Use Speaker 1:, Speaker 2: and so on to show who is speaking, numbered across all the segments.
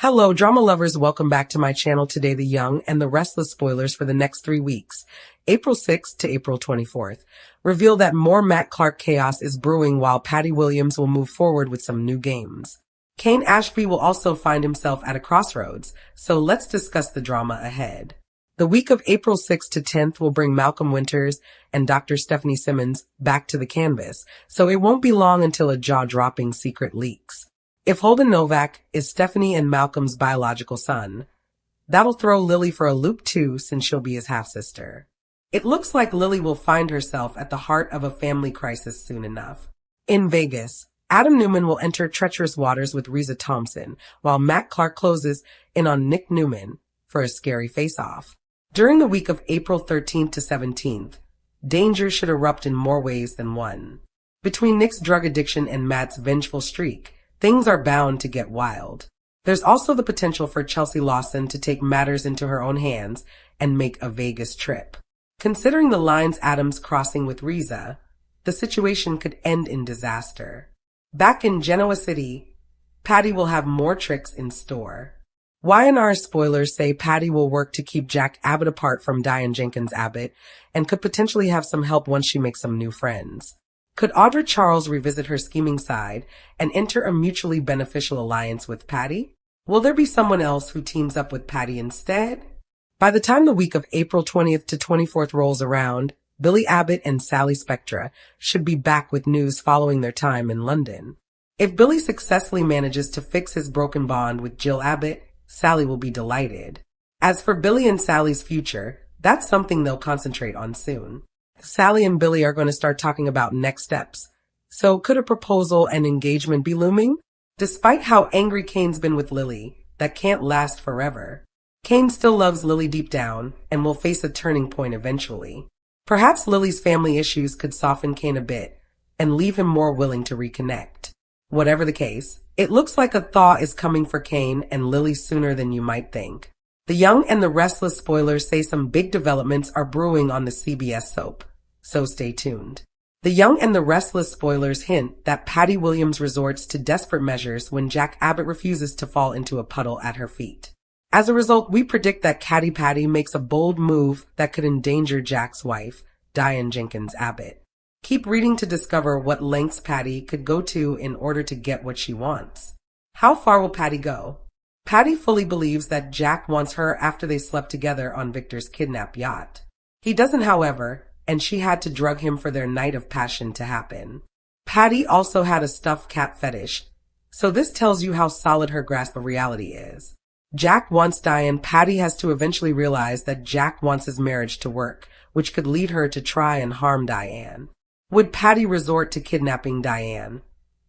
Speaker 1: Hello, drama lovers. Welcome back to my channel. Today, The Young and the Restless spoilers for the next 3 weeks, April 6th to April 24th, reveal that more Matt Clark chaos is brewing while Patty Williams will move forward with some new games. Kane Ashby will also find himself at a crossroads, so let's discuss the drama ahead. The week of April 6th to 10th will bring Malcolm Winters and Dr. Stephanie Simmons back to the canvas, so it won't be long until a jaw-dropping secret leaks. If Holden Novak is Stephanie and Malcolm's biological son, that'll throw Lily for a loop too, since she'll be his half-sister. It looks like Lily will find herself at the heart of a family crisis soon enough. In Vegas, Adam Newman will enter treacherous waters with Reza Thompson, while Matt Clark closes in on Nick Newman for a scary face-off. During the week of April 13th to 17th, danger should erupt in more ways than one. Between Nick's drug addiction and Matt's vengeful streak, things are bound to get wild. There's also the potential for Chelsea Lawson to take matters into her own hands and make a Vegas trip. Considering the lines Adam's crossing with Reza, the situation could end in disaster. Back in Genoa City, Patty will have more tricks in store. Y&R spoilers say Patty will work to keep Jack Abbott apart from Diane Jenkins Abbott and could potentially have some help once she makes some new friends. Could Audra Charles revisit her scheming side and enter a mutually beneficial alliance with Patty? Will there be someone else who teams up with Patty instead? By the time the week of April 20th to 24th rolls around, Billy Abbott and Sally Spectra should be back with news following their time in London. If Billy successfully manages to fix his broken bond with Jill Abbott, Sally will be delighted. As for Billy and Sally's future, that's something they'll concentrate on soon. Sally and Billy are going to start talking about next steps. So could a proposal and engagement be looming? Despite how angry Kane's been with Lily, that can't last forever. Kane still loves Lily deep down and will face a turning point eventually. Perhaps Lily's family issues could soften Kane a bit and leave him more willing to reconnect. Whatever the case, it looks like a thaw is coming for Kane and Lily sooner than you might think. The Young and the Restless spoilers say some big developments are brewing on the CBS soap, so stay tuned. The Young and the Restless spoilers hint that Patty Williams resorts to desperate measures when Jack Abbott refuses to fall into a puddle at her feet. As a result, we predict that Catty Patty makes a bold move that could endanger Jack's wife, Diane Jenkins Abbott. Keep reading to discover what lengths Patty could go to in order to get what she wants. How far will Patty go? Patty fully believes that Jack wants her after they slept together on Victor's kidnap yacht. He doesn't, however, and she had to drug him for their night of passion to happen. Patty also had a stuffed cat fetish, so this tells you how solid her grasp of reality is. Jack wants Diane. Patty has to eventually realize that Jack wants his marriage to work, which could lead her to try and harm Diane. Would Patty resort to kidnapping Diane,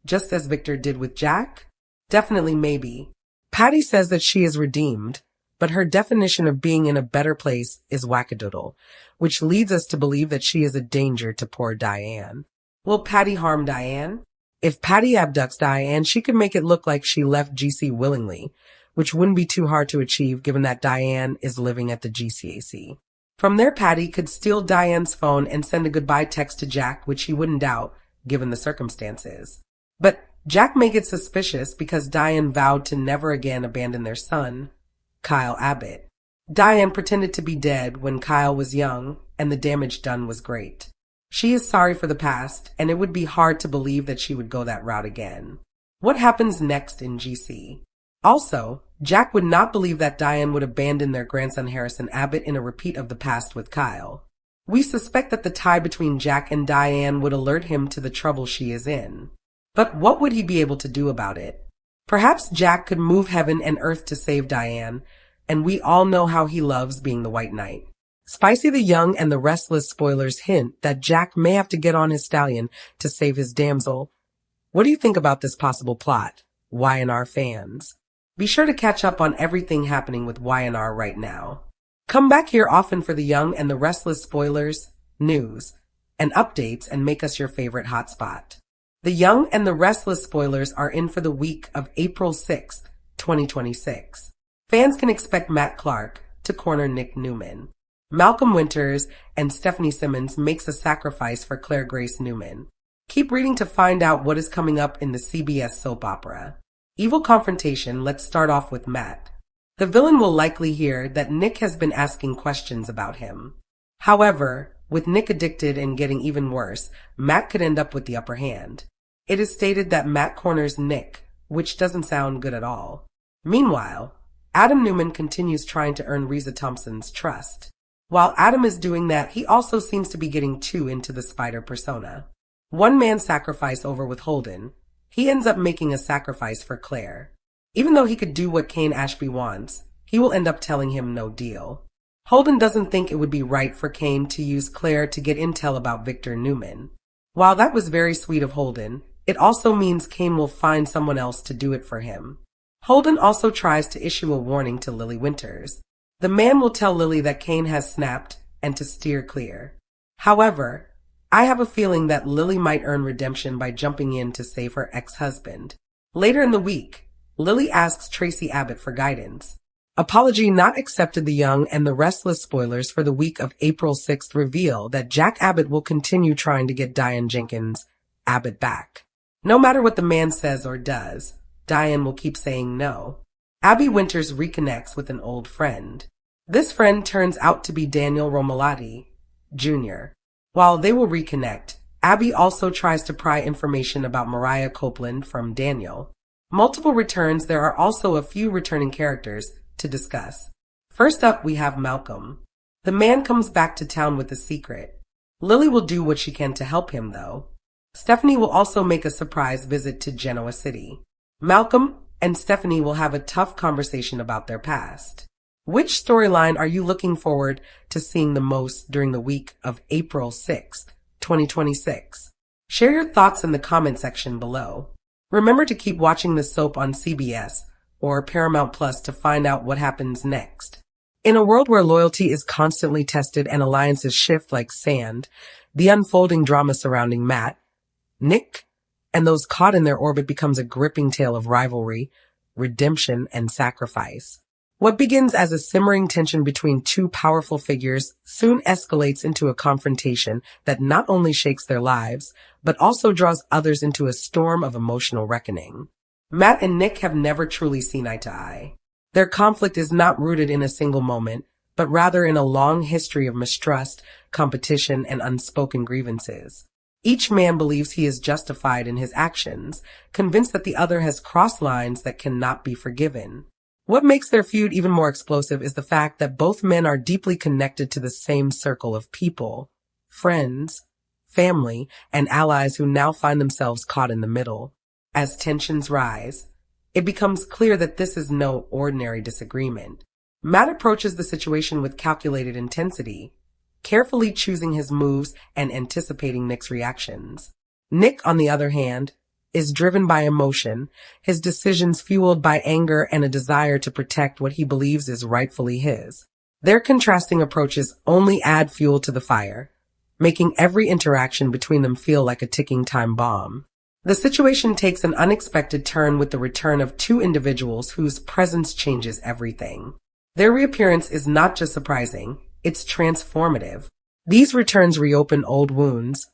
Speaker 1: just as Victor did with Jack? Definitely maybe. Patty says that she is redeemed, but her definition of being in a better place is wackadoodle, which leads us to believe that she is a danger to poor Diane. Will Patty harm Diane? If Patty abducts Diane, she could make it look like she left GC willingly, which wouldn't be too hard to achieve given that Diane is living at the GCAC. From there, Patty could steal Diane's phone and send a goodbye text to Jack, which he wouldn't doubt, given the circumstances. But Jack may get suspicious because Diane vowed to never again abandon their son, Kyle Abbott. Diane pretended to be dead when Kyle was young, and the damage done was great. She is sorry for the past, and it would be hard to believe that she would go that route again. What happens next in GC? Also, Jack would not believe that Diane would abandon their grandson Harrison Abbott in a repeat of the past with Kyle. We suspect that the tie between Jack and Diane would alert him to the trouble she is in. But what would he be able to do about it? Perhaps Jack could move heaven and earth to save Diane, and we all know how he loves being the White Knight. Spicy the Young and the Restless spoilers hint that Jack may have to get on his stallion to save his damsel. What do you think about this possible plot, Y&R fans? Be sure to catch up on everything happening with Y&R right now. Come back here often for the Young and the Restless spoilers, news, and updates, and make us your favorite hotspot. The Young and the Restless spoilers are in for the week of April 6th, 2026. Fans can expect Matt Clark to corner Nick Newman. Malcolm Winters and Stephanie Simmons makes a sacrifice for Claire Grace Newman. Keep reading to find out what is coming up in the CBS soap opera. Evil confrontation. Let's start off with Matt. The villain will likely hear that Nick has been asking questions about him. However, with Nick addicted and getting even worse, Matt could end up with the upper hand. It is stated that Matt corners Nick, which doesn't sound good at all. Meanwhile, Adam Newman continues trying to earn Reza Thompson's trust. While Adam is doing that, he also seems to be getting too into the spider persona. One man sacrifice over with Holden. He ends up making a sacrifice for Claire. Even though he could do what Kane Ashby wants, he will end up telling him no deal. Holden doesn't think it would be right for Kane to use Claire to get intel about Victor Newman. While that was very sweet of Holden, it also means Kane will find someone else to do it for him. Holden also tries to issue a warning to Lily Winters. The man will tell Lily that Kane has snapped and to steer clear. However, I have a feeling that Lily might earn redemption by jumping in to save her ex-husband. Later in the week, Lily asks Tracy Abbott for guidance. Apology not accepted. The Young and the Restless spoilers for the week of April 6th reveal that Jack Abbott will continue trying to get Diane Jenkins' Abbott back. No matter what the man says or does, Diane will keep saying no. Abby Winters reconnects with an old friend. This friend turns out to be Daniel Romalotti, Jr. While they will reconnect, Abby also tries to pry information about Mariah Copeland from Daniel. Multiple returns. There are also a few returning characters to discuss. First up, we have Malcolm. The man comes back to town with a secret. Lily will do what she can to help him, though. Stephanie will also make a surprise visit to Genoa City. Malcolm and Stephanie will have a tough conversation about their past. Which storyline are you looking forward to seeing the most during the week of April 6th, 2026? Share your thoughts in the comment section below. Remember to keep watching the soap on CBS or Paramount Plus to find out what happens next. In a world where loyalty is constantly tested and alliances shift like sand, the unfolding drama surrounding Matt, Nick, and those caught in their orbit becomes a gripping tale of rivalry, redemption, and sacrifice. What begins as a simmering tension between two powerful figures soon escalates into a confrontation that not only shakes their lives, but also draws others into a storm of emotional reckoning. Matt and Nick have never truly seen eye to eye. Their conflict is not rooted in a single moment, but rather in a long history of mistrust, competition, and unspoken grievances. Each man believes he is justified in his actions, convinced that the other has crossed lines that cannot be forgiven. What makes their feud even more explosive is the fact that both men are deeply connected to the same circle of people, friends, family, and allies who now find themselves caught in the middle. As tensions rise, it becomes clear that this is no ordinary disagreement. Matt approaches the situation with calculated intensity, carefully choosing his moves and anticipating Nick's reactions. Nick, on the other hand, is driven by emotion, his decisions fueled by anger and a desire to protect what he believes is rightfully his. Their contrasting approaches only add fuel to the fire, making every interaction between them feel like a ticking time bomb. The situation takes an unexpected turn with the return of two individuals whose presence changes everything. Their reappearance is not just surprising, it's transformative. These returns reopen old wounds,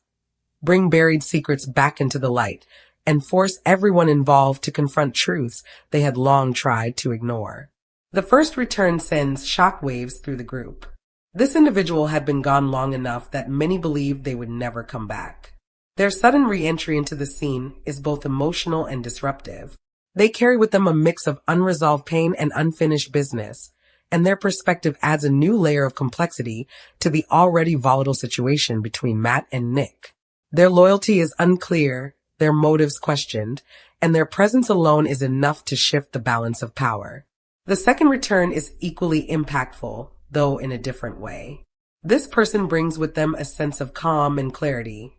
Speaker 1: bring buried secrets back into the light, and force everyone involved to confront truths they had long tried to ignore. The first return sends shockwaves through the group. This individual had been gone long enough that many believed they would never come back. Their sudden re-entry into the scene is both emotional and disruptive. They carry with them a mix of unresolved pain and unfinished business, and their perspective adds a new layer of complexity to the already volatile situation between Matt and Nick. Their loyalty is unclear, their motives questioned, and their presence alone is enough to shift the balance of power. The second return is equally impactful, though in a different way. This person brings with them a sense of calm and clarity,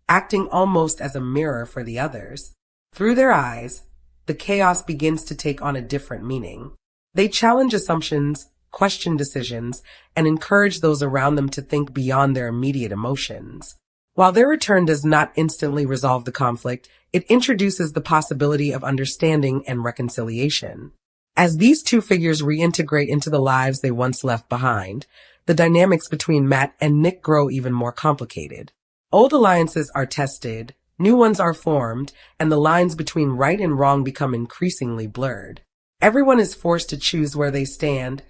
Speaker 1: acting almost as a mirror for the others. Through their eyes, the chaos begins to take on a different meaning. They challenge assumptions, question decisions, and encourage those around them to think beyond their immediate emotions. While their return does not instantly resolve the conflict, it introduces the possibility of understanding and reconciliation. As these two figures reintegrate into the lives they once left behind, the dynamics between Matt and Nick grow even more complicated. Old alliances are tested, New ones are formed, and the lines between right and wrong become increasingly blurred. Everyone is forced to choose where they stand,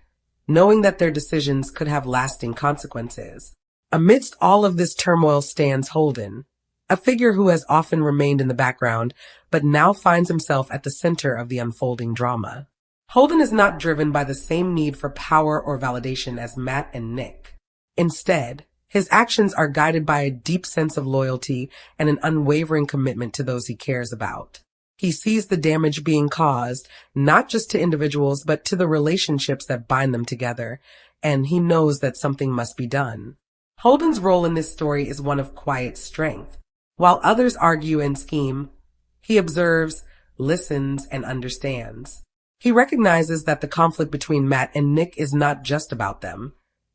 Speaker 1: knowing that their decisions could have lasting consequences. Amidst all of this turmoil stands Holden, a figure who has often remained in the background, but now finds himself at the center of the unfolding drama. Holden is not driven by the same need for power or validation as Matt and Nick. Instead, his actions are guided by a deep sense of loyalty and an unwavering commitment to those he cares about. He sees the damage being caused, not just to individuals, but to the relationships that bind them together, and he knows that something must be done. Holden's role in this story is one of quiet strength. While others argue and scheme, he observes, listens, and understands. He recognizes that the conflict between Matt and Nick is not just about them.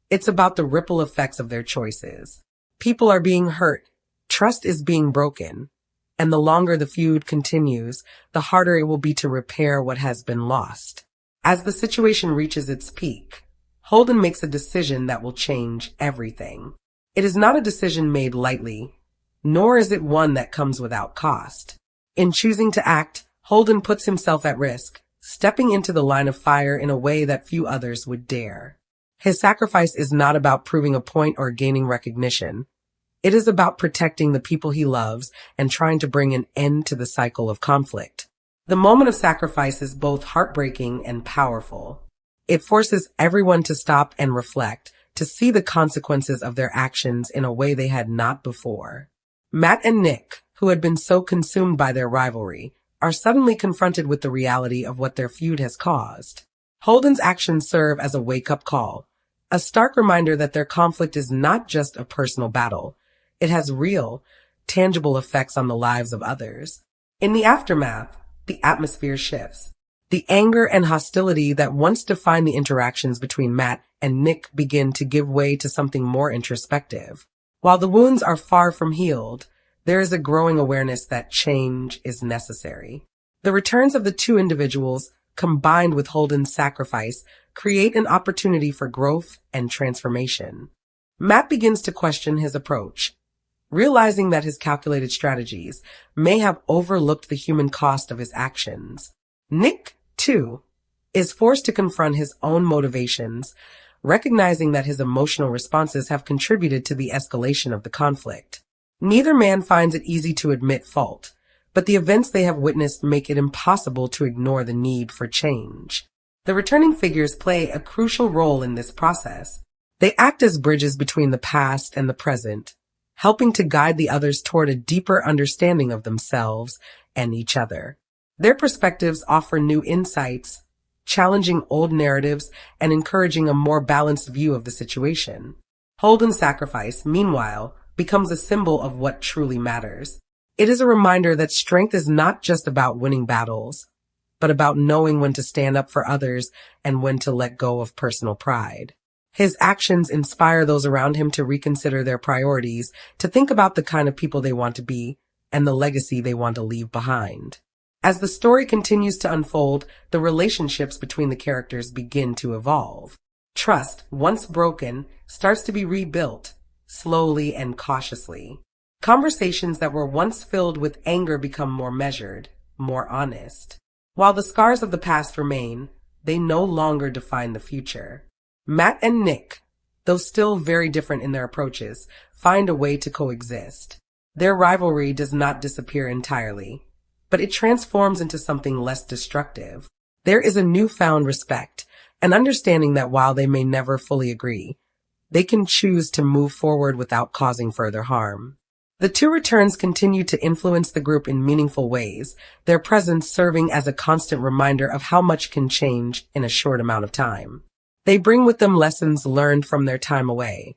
Speaker 1: It's about the ripple effects of their choices. People are being hurt, trust is being broken, and the longer the feud continues, the harder it will be to repair what has been lost. As the situation reaches its peak, Holden makes a decision that will change everything. It is not a decision made lightly, nor is it one that comes without cost. In choosing to act, Holden puts himself at risk, stepping into the line of fire in a way that few others would dare. His sacrifice is not about proving a point or gaining recognition. It is about protecting the people he loves and trying to bring an end to the cycle of conflict. The moment of sacrifice is both heartbreaking and powerful. It forces everyone to stop and reflect, to see the consequences of their actions in a way they had not before. Matt and Nick, who had been so consumed by their rivalry, are suddenly confronted with the reality of what their feud has caused. Holden's actions serve as a wake-up call, a stark reminder that their conflict is not just a personal battle. It has real, tangible effects on the lives of others. In the aftermath, the atmosphere shifts. The anger and hostility that once defined the interactions between Matt and Nick begin to give way to something more introspective. While the wounds are far from healed, there is a growing awareness that change is necessary. The returns of the two individuals, combined with Holden's sacrifice, create an opportunity for growth and transformation. Matt begins to question his approach, realizing that his calculated strategies may have overlooked the human cost of his actions. Nick, too, is forced to confront his own motivations, recognizing that his emotional responses have contributed to the escalation of the conflict. Neither man finds it easy to admit fault, but the events they have witnessed make it impossible to ignore the need for change. The returning figures play a crucial role in this process. They act as bridges between the past and the present, helping to guide the others toward a deeper understanding of themselves and each other. Their perspectives offer new insights, challenging old narratives and encouraging a more balanced view of the situation. Holden's sacrifice, meanwhile, becomes a symbol of what truly matters. It is a reminder that strength is not just about winning battles, but about knowing when to stand up for others and when to let go of personal pride. His actions inspire those around him to reconsider their priorities, to think about the kind of people they want to be and the legacy they want to leave behind. As the story continues to unfold, the relationships between the characters begin to evolve. Trust, once broken, starts to be rebuilt, slowly and cautiously. Conversations that were once filled with anger become more measured, more honest. While the scars of the past remain, they no longer define the future. Matt and Nick, though still very different in their approaches, find a way to coexist. Their rivalry does not disappear entirely, but it transforms into something less destructive. There is a newfound respect, an understanding that while they may never fully agree, they can choose to move forward without causing further harm. The two returns continue to influence the group in meaningful ways, their presence serving as a constant reminder of how much can change in a short amount of time. They bring with them lessons learned from their time away,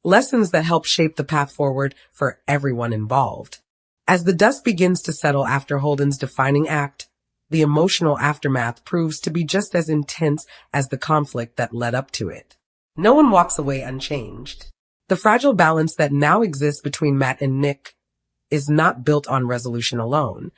Speaker 1: lessons that help shape the path forward for everyone involved. As the dust begins to settle after Holden's defining act, the emotional aftermath proves to be just as intense as the conflict that led up to it. No one walks away unchanged. The fragile balance that now exists between Matt and Nick is not built on resolution alone,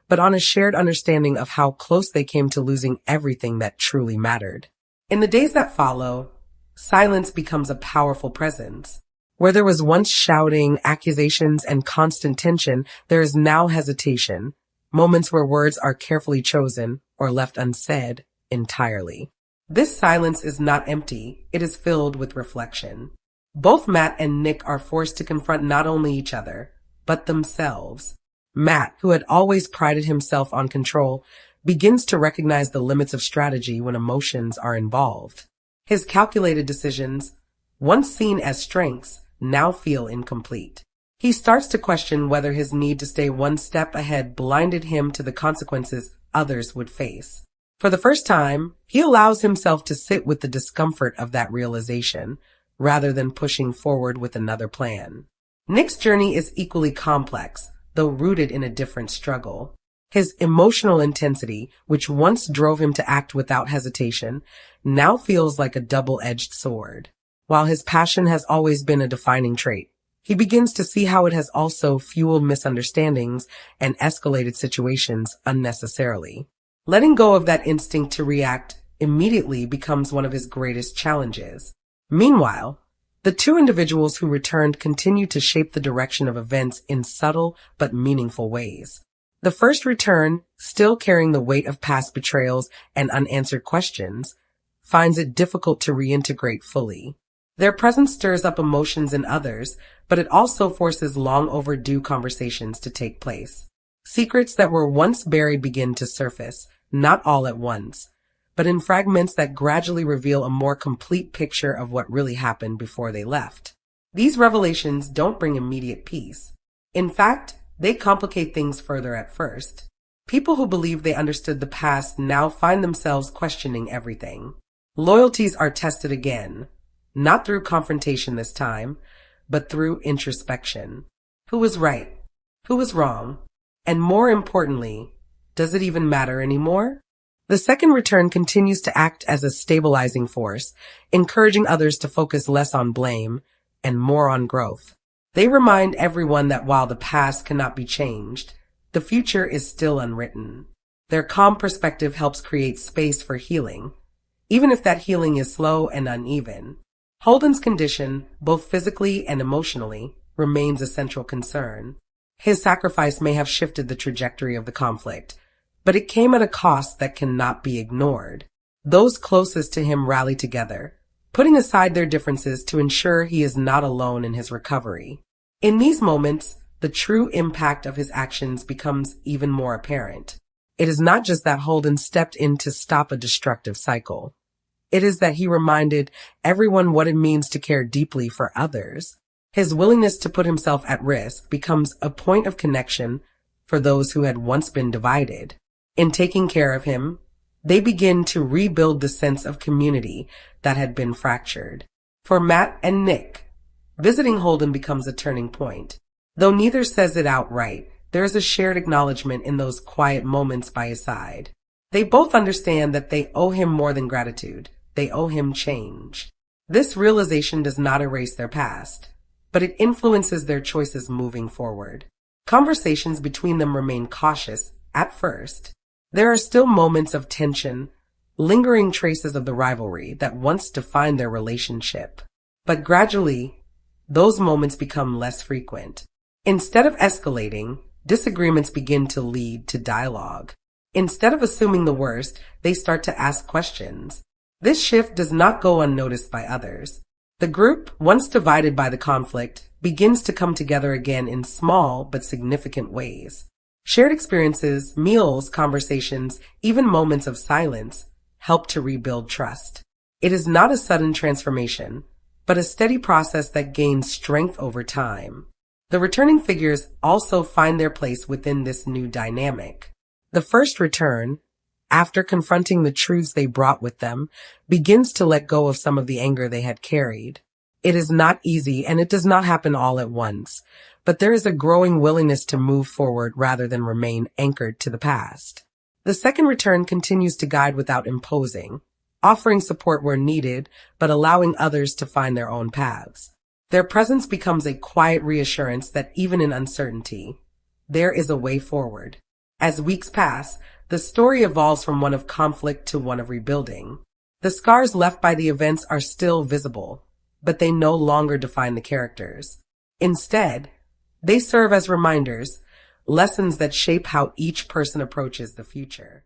Speaker 1: but on a shared understanding of how close they came to losing everything that truly mattered. In the days that follow, silence becomes a powerful presence. Where there was once shouting, accusations, and constant tension, there is now hesitation, moments where words are carefully chosen or left unsaid entirely. This silence is not empty, it is filled with reflection. Both Matt and Nick are forced to confront not only each other, but themselves. Matt, who had always prided himself on control, begins to recognize the limits of strategy when emotions are involved. His calculated decisions, once seen as strengths, now feel incomplete. He starts to question whether his need to stay one step ahead blinded him to the consequences others would face. For the first time, he allows himself to sit with the discomfort of that realization, rather than pushing forward with another plan. Nick's journey is equally complex, though rooted in a different struggle. His emotional intensity, which once drove him to act without hesitation, now feels like a double-edged sword. While his passion has always been a defining trait, he begins to see how it has also fueled misunderstandings and escalated situations unnecessarily. Letting go of that instinct to react immediately becomes one of his greatest challenges. Meanwhile, the two individuals who returned continue to shape the direction of events in subtle but meaningful ways. The first return, still carrying the weight of past betrayals and unanswered questions, finds it difficult to reintegrate fully. Their presence stirs up emotions in others, but it also forces long overdue conversations to take place. Secrets that were once buried begin to surface, not all at once, but in fragments that gradually reveal a more complete picture of what really happened before they left. These revelations don't bring immediate peace. In fact, they complicate things further at first. People who believe they understood the past now find themselves questioning everything. Loyalties are tested again, not through confrontation this time, but through introspection. Who was right? Who was wrong? And more importantly, does it even matter anymore? The second return continues to act as a stabilizing force, encouraging others to focus less on blame and more on growth. They remind everyone that while the past cannot be changed, the future is still unwritten. Their calm perspective helps create space for healing, even if that healing is slow and uneven. Holden's condition, both physically and emotionally, remains a central concern. His sacrifice may have shifted the trajectory of the conflict, but it came at a cost that cannot be ignored. Those closest to him rally together, putting aside their differences to ensure he is not alone in his recovery. In these moments, the true impact of his actions becomes even more apparent. It is not just that Holden stepped in to stop a destructive cycle. It is that he reminded everyone what it means to care deeply for others. His willingness to put himself at risk becomes a point of connection for those who had once been divided. In taking care of him, they begin to rebuild the sense of community that had been fractured. For Matt and Nick, visiting Holden becomes a turning point. Though neither says it outright, there is a shared acknowledgement in those quiet moments by his side. They both understand that they owe him more than gratitude. They owe him change. This realization does not erase their past, but it influences their choices moving forward. Conversations between them remain cautious at first. There are still moments of tension, lingering traces of the rivalry that once defined their relationship. But gradually, those moments become less frequent. Instead of escalating, disagreements begin to lead to dialogue. Instead of assuming the worst, they start to ask questions. This shift does not go unnoticed by others. The group, once divided by the conflict, begins to come together again in small but significant ways. Shared experiences, meals, conversations, even moments of silence help to rebuild trust. It is not a sudden transformation, but a steady process that gains strength over time. The returning figures also find their place within this new dynamic. The first return, after confronting the truths they brought with them, begins to let go of some of the anger they had carried. It is not easy, and it does not happen all at once, but there is a growing willingness to move forward rather than remain anchored to the past. The second return continues to guide without imposing, offering support where needed, but allowing others to find their own paths. Their presence becomes a quiet reassurance that even in uncertainty, there is a way forward. As weeks pass, the story evolves from one of conflict to one of rebuilding. The scars left by the events are still visible, but they no longer define the characters. Instead, they serve as reminders, lessons that shape how each person approaches the future.